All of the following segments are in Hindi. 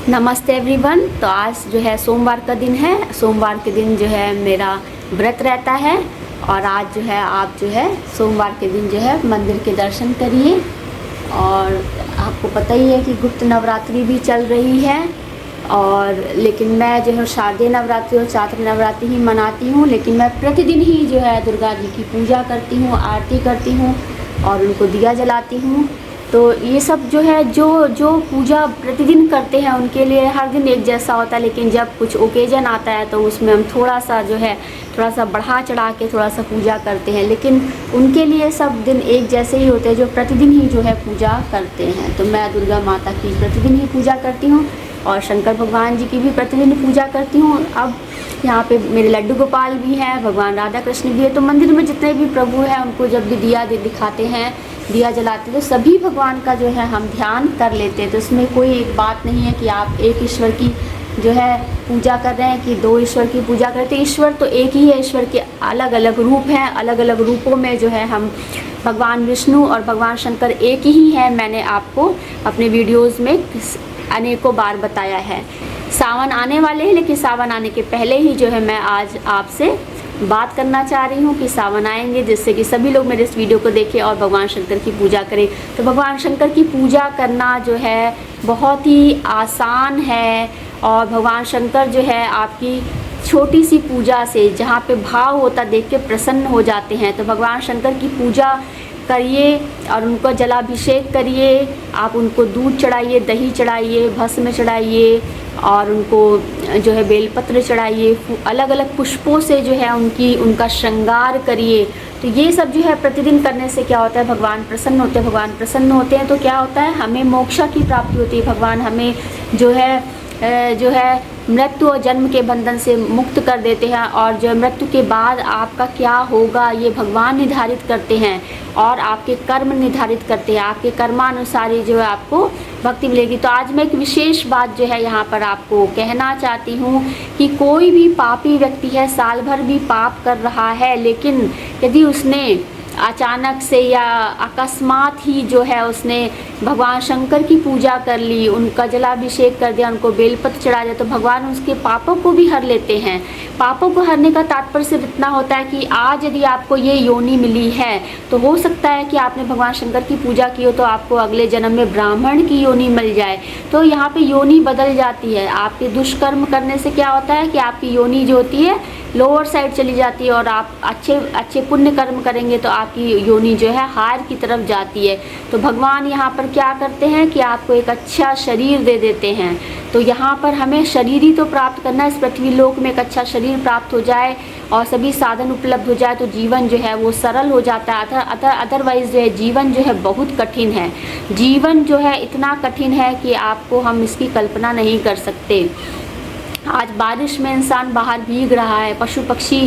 नमस्ते एवरीवन। तो आज जो है सोमवार का दिन है। सोमवार के दिन जो है मेरा व्रत रहता है और आज जो है आप जो है सोमवार के दिन जो है मंदिर के दर्शन करिए। और आपको पता ही है कि गुप्त नवरात्रि भी चल रही है और लेकिन मैं जो है शारदीय नवरात्रि और चैत्र नवरात्रि ही मनाती हूँ। लेकिन मैं प्रतिदिन ही जो है दुर्गा जी की पूजा करती हूँ, आरती करती हूँ और उनको दिया जलाती हूँ। तो ये सब जो है जो पूजा प्रतिदिन करते हैं उनके लिए हर दिन एक जैसा होता है, लेकिन जब कुछ ओकेजन आता है तो उसमें हम थोड़ा सा बढ़ा चढ़ा के थोड़ा सा पूजा करते हैं। लेकिन उनके लिए सब दिन एक जैसे ही होते हैं जो प्रतिदिन ही जो है पूजा करते हैं। तो मैं दुर्गा माता की प्रतिदिन ही पूजा करती हूँ और शंकर भगवान जी की भी प्रतिदिन पूजा करती हूँ। अब यहाँ पे मेरे लड्डू गोपाल भी हैं, भगवान राधा कृष्ण भी है। तो मंदिर में जितने भी प्रभु हैं उनको जब भी दिया दिखाते हैं, दिया जलाते तो सभी भगवान का जो है हम ध्यान कर लेते हैं। तो इसमें कोई एक बात नहीं है कि आप एक ईश्वर की जो है पूजा कर रहे हैं कि दो ईश्वर की पूजा करते। ईश्वर तो एक ही है, ईश्वर के अलग अलग रूप हैं। अलग अलग रूपों में जो है हम भगवान विष्णु और भगवान शंकर एक ही हैं। मैंने आपको अपने वीडियोज़ में अनेकों बार बताया है। सावन आने वाले हैं, लेकिन सावन आने के पहले ही जो है मैं आज आपसे बात करना चाह रही हूँ कि सावन आएंगे जिससे कि सभी लोग मेरे इस वीडियो को देखें और भगवान शंकर की पूजा करें। तो भगवान शंकर की पूजा करना जो है बहुत ही आसान है और भगवान शंकर जो है आपकी छोटी सी पूजा से जहाँ पे भाव होता देख के प्रसन्न हो जाते हैं। तो भगवान शंकर की पूजा करिए और उनको जलाभिषेक करिए। आप उनको दूध चढ़ाइए, दही चढ़ाइए, भस्म चढ़ाइए और उनको जो है बेलपत्र चढ़ाइए। अलग अलग पुष्पों से जो है उनका श्रृंगार करिए। तो ये सब जो है प्रतिदिन करने से क्या होता है, भगवान प्रसन्न होते हैं। भगवान प्रसन्न होते हैं तो क्या होता है, हमें मोक्ष की प्राप्ति होती है। भगवान हमें जो है मृत्यु और जन्म के बंधन से मुक्त कर देते हैं और जो मृत्यु के बाद आपका क्या होगा ये भगवान निर्धारित करते हैं और आपके कर्म निर्धारित करते हैं। आपके कर्मानुसार ही जो है आपको भक्ति मिलेगी। तो आज मैं एक विशेष बात जो है यहाँ पर आपको कहना चाहती हूँ कि कोई भी पापी व्यक्ति है, साल भर भी पाप कर रहा है, लेकिन यदि उसने अचानक से या अकस्मात ही जो है उसने भगवान शंकर की पूजा कर ली, उनका जलाभिषेक कर दिया, उनको बेलपत्र चढ़ा दिया, तो भगवान उसके पापों को भी हर लेते हैं। पापों को हरने का तात्पर्य सिर्फ इतना होता है कि आज यदि आपको ये योनि मिली है तो हो सकता है कि आपने भगवान शंकर की पूजा की हो तो आपको अगले जन्म में ब्राह्मण की योनि मिल जाए। तो यहाँ पे योनि बदल जाती है। आपके दुष्कर्म करने से क्या होता है कि आपकी योनि जो होती है लोअर साइड चली जाती है और आप अच्छे पुण्य कर्म करेंगे तो आपकी योनि जो है हायर की तरफ जाती है। तो भगवान यहाँ पर क्या करते हैं कि आपको एक अच्छा शरीर दे देते हैं। तो यहाँ पर हमें शरीर ही तो प्राप्त करना है, इस पृथ्वी लोक में एक अच्छा शरीर प्राप्त हो जाए और सभी साधन उपलब्ध हो जाए तो जीवन जो है वो सरल हो जाता है। अदरवाइज जो है जीवन जो है बहुत कठिन है। जीवन जो है इतना कठिन है कि आपको हम इसकी कल्पना नहीं कर सकते। आज बारिश में इंसान बाहर भीग रहा है, पशु पक्षी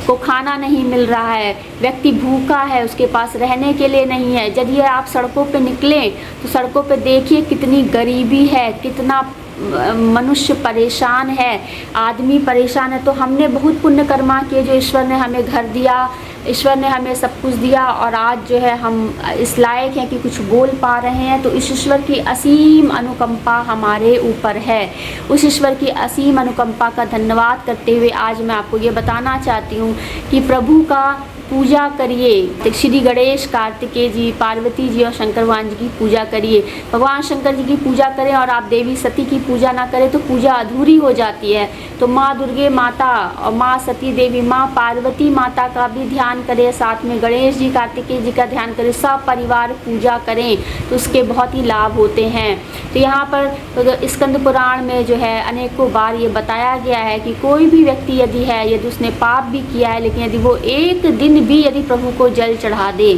को खाना नहीं मिल रहा है, व्यक्ति भूखा है, उसके पास रहने के लिए नहीं है। यदि आप सड़कों पे निकलें तो सड़कों पे देखिए कितनी गरीबी है, कितना मनुष्य परेशान है, आदमी परेशान है। तो हमने बहुत पुण्य कर्मा किए जो ईश्वर ने हमें घर दिया, ईश्वर ने हमें सब कुछ दिया और आज जो है हम इस लायक हैं कि कुछ बोल पा रहे हैं। तो इस ईश्वर की असीम अनुकंपा हमारे ऊपर है। उस ईश्वर की असीम अनुकंपा का धन्यवाद करते हुए आज मैं आपको ये बताना चाहती हूँ कि प्रभु का पूजा करिए। श्री गणेश, कार्तिकेय जी, पार्वती जी और शंकर भगवान जी की पूजा करिए। भगवान शंकर जी की पूजा करें और आप देवी सती की पूजा ना करें तो पूजा अधूरी हो जाती है। तो माँ दुर्गे माता और माँ सती देवी, माँ पार्वती माता का भी ध्यान करें, साथ में गणेश जी, कार्तिकेय जी का ध्यान करें, सब परिवार पूजा करें तो उसके बहुत ही लाभ होते हैं। तो यहाँ पर स्कंद पुराण में जो है अनेकों बार ये बताया गया है कि कोई भी व्यक्ति यदि उसने पाप भी किया है, लेकिन यदि वो एक दिन भी यदि प्रभु को जल चढ़ा दे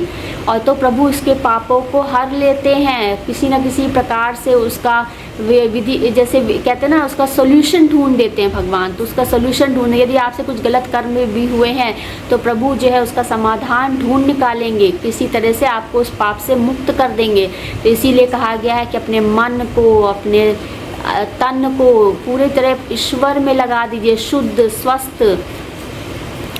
और तो प्रभु उसके पापों को हर लेते हैं। किसी न किसी प्रकार से उसका विधि, जैसे कहते हैं ना, उसका सोल्यूशन ढूंढ देते हैं भगवान। तो उसका सोल्यूशन ढूंढ, यदि आपसे कुछ गलत कर्म भी हुए हैं तो प्रभु जो है उसका समाधान ढूंढ निकालेंगे, किसी तरह से आपको उस पाप से मुक्त कर देंगे। तो इसीलिए कहा गया है कि अपने मन को, अपने तन को पूरी तरह ईश्वर में लगा दीजिए, शुद्ध स्वस्थ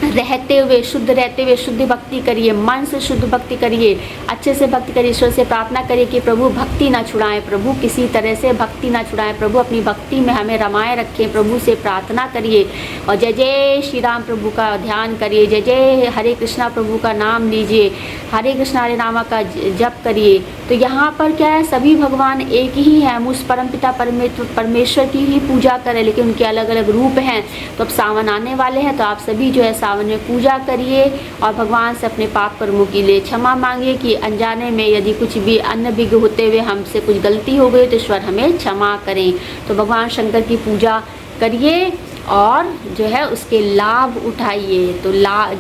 रहते हुए, शुद्ध रहते हुए शुद्ध भक्ति करिए, मन से शुद्ध भक्ति करिए, अच्छे से भक्ति करिए। ईश्वर से प्रार्थना करिए कि प्रभु भक्ति ना छुड़ाएं, प्रभु किसी तरह से भक्ति ना छुड़ाएं, प्रभु अपनी भक्ति में हमें रमाए रखें। प्रभु से प्रार्थना करिए और जय जय श्री राम प्रभु का ध्यान करिए, जय जय हरे कृष्णा प्रभु का नाम लीजिए, हरे कृष्णा हरे नामा का जप करिए। तो यहाँ पर क्या है, सभी भगवान एक ही हैं, हम उस परमपिता परमेश्वर की ही पूजा करें, लेकिन उनके अलग अलग रूप हैं। तो अब सावन आने वाले हैं, तो आप सभी जो है सावन में पूजा करिए और भगवान से अपने पाप कर्मों के लिए क्षमा मांगिए कि अनजाने में यदि कुछ भी अन्न विघ्न होते हुए हमसे कुछ गलती हो गई तो ईश्वर हमें क्षमा करें। तो भगवान शंकर की पूजा करिए और जो है उसके लाभ उठाइए। तो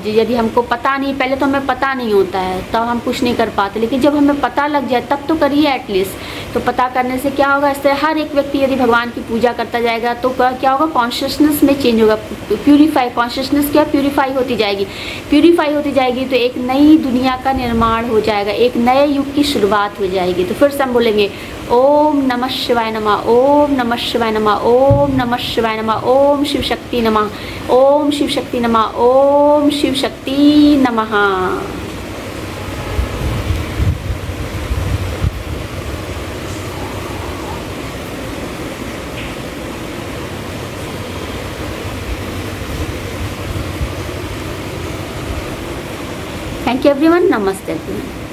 यदि हमको पता नहीं, पहले तो हमें पता नहीं होता है तब हम कुछ नहीं कर पाते, लेकिन जब हमें पता लग जाए तब तो करिए एटलीस्ट। तो पता करने से क्या होगा, इस तरह हर एक व्यक्ति यदि भगवान की पूजा करता जाएगा तो क्या होगा, कॉन्शियसनेस में चेंज होगा, प्यूरीफाई, कॉन्शियसनेस क्या प्यूरीफाई होती जाएगी, प्यूरीफाई होती जाएगी तो एक नई दुनिया का निर्माण हो जाएगा, एक नए युग की शुरुआत हो जाएगी। तो फिर से हम बोलेंगे ओम नमः शिवाय नमः, ओम नमः शिवाय नमः, ओम नमः शिवाय नमः, ओम शिव शक्ति नमः, ओम शिव शक्ति नमः, ओम शिव शक्ति नमः। थैंक यू एवरीवन, नमस्ते एवरीवन।